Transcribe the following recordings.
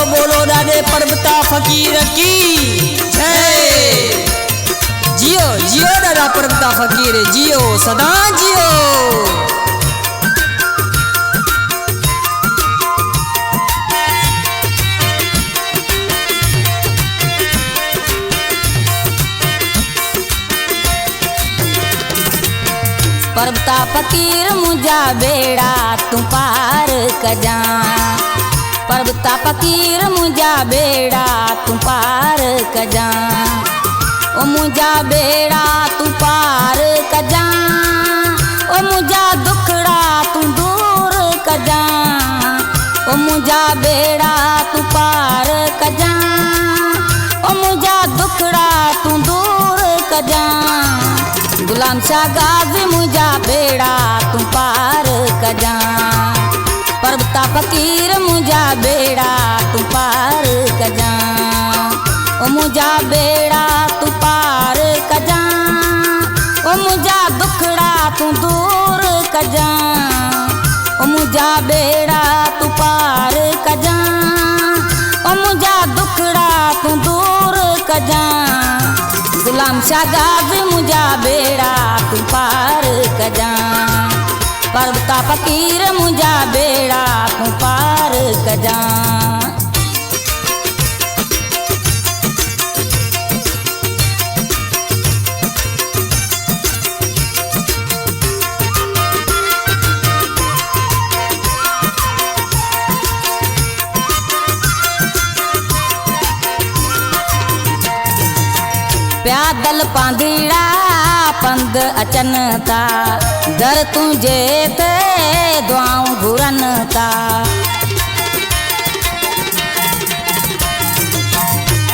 बोलो दादे पर्वता फकीर की जय। जियो जियो दादा पर्वता फकीर जियो सदा जियो। पर्वता फकीर मुझा बेड़ा तू पार कजा। पर्वता फकीर मुझा बेड़ा तू पार कजा। ओ मुझा बेड़ा तू पार कजा। ओ मुझा दुखड़ा तू दूर कजा। ओ मुझा बेड़ा तू पार कजा। ओ मुझा दुखड़ा तू दूर कजा। गुलाम शाह गाज़ी मुझा बेड़ा तू पार कजा। पर्वता फकीर मुझा बेड़ा तू पार कजा। ओ मुझा बेड़ा तू पार कजा। ओ मुझा दुखड़ा तू दूर कजा। ओ मुझा बेड़ा तू पार कजा। ओ मुझा दुखड़ा तू दूर कजा। गुलाम शाह गाज़ी मुझा बेड़ा तू पार कजा। पर्वता फकीर मुझा बेड़ा तू पार कजा। प्यादल पांदीड़ा पंध अचन था। दर तुझे ते दुआऊं घुरन था।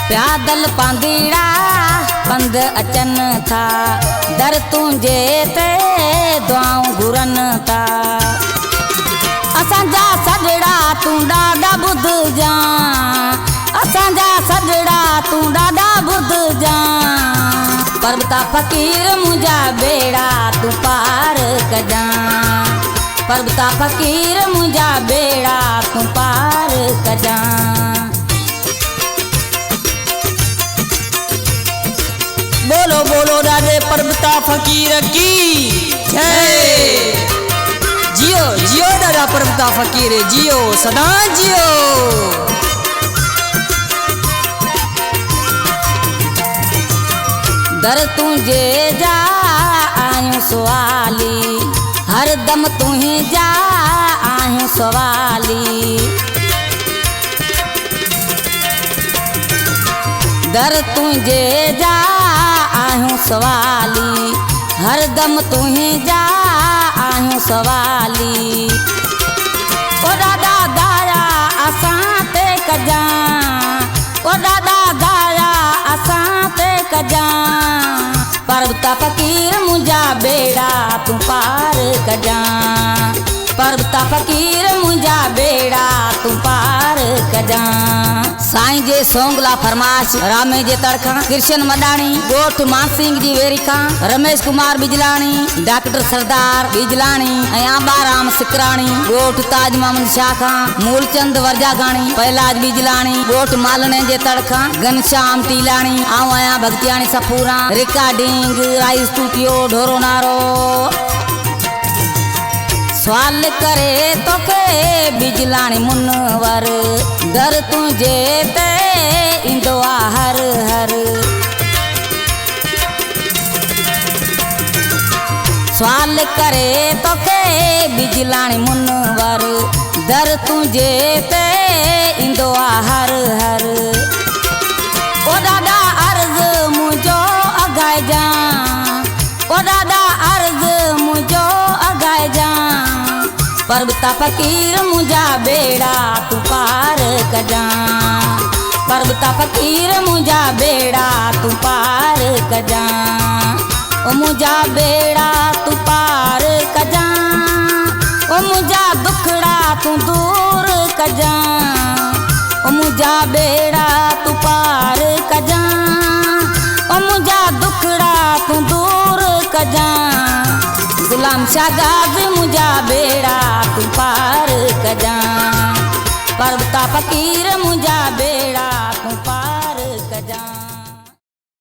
प्यादल पांदीड़ा पंध अचन था। दर तुझे ते दुआऊं घुरन था। असांजा सजड़ा तू ॾाढा ॿुध जा। असांजा सजड़ा तू ॾाढा ॿुध जा। पर्वता फकीर मुझा बेड़ा तू पार कजा। पर्वता फकीर मुझा बेड़ा तू पार कजा। बोलो बोलो दादे पर्वता फकीर की जय। जियो जियो दादा पर्वता फकीर जियो सदा जियो। दर तुझे जा आयूं सवाली। हर दम तू ही जा आयूं सवाली। दर तुझे जा आयूं सवाली। हर दम तू ही जा आयूं सवाली। ओ दादा दाया असां ते कजा। ओ दादा दाया असां ते कजा। पर्वता फकीर मुझा बेड़ा तू पार कजा। पर्वता फकीर मुझा बेड़ा तू पार कजा। साईं जे सोंगला फरमाश रामे जे तड़खा। कृष्ण मडाणी गोठ मानसिंह जी वेरिखा। रमेश कुमार बिजलाणी डॉक्टर सरदार बिजलाणी ऐं आबाराम सिकराणी गोठ ताज मोहम्मद शाह खां। मूलचंद वरजागाणी पहलाज बिजलाणी गोठ मालणे जे तड़खा। घनश्याम टीलाणी आऊं आहियां भगतियाणी सफूरा। रिकॉर्डिंग राई स्टूडियो ढोरो नारो। सवाल करे तोखे बिजलाणी मुनवर। दर तुझे ते इंदो आ हर हर। सवाल करे तोखे बिजलाणी मुनवर। दर तुझे ते इंदो आ हर हर। ओ दादा अर्ज़ मुझो अगाए जा। ओ दादा अर्ज़ मुझो अगाए जा। पर्वता फकीर मुझा बेड़ा तू पार कजा। पर्वता फकीर मुझा बेड़ा तू पार कजा। ओ मुझा बेड़ा तू पार कजा। ओ मुझा दुखड़ा तू दूर कजा। ओ मुझा बेड़ा तू पार कजा। ओ मुझा दुखड़ा तू दूर कजा। गुलाम शाह गाज़ी मुझा बेड़ा तू पार कजा। पर्वता फकीर मुंहिंजा बेड़ा तूं पार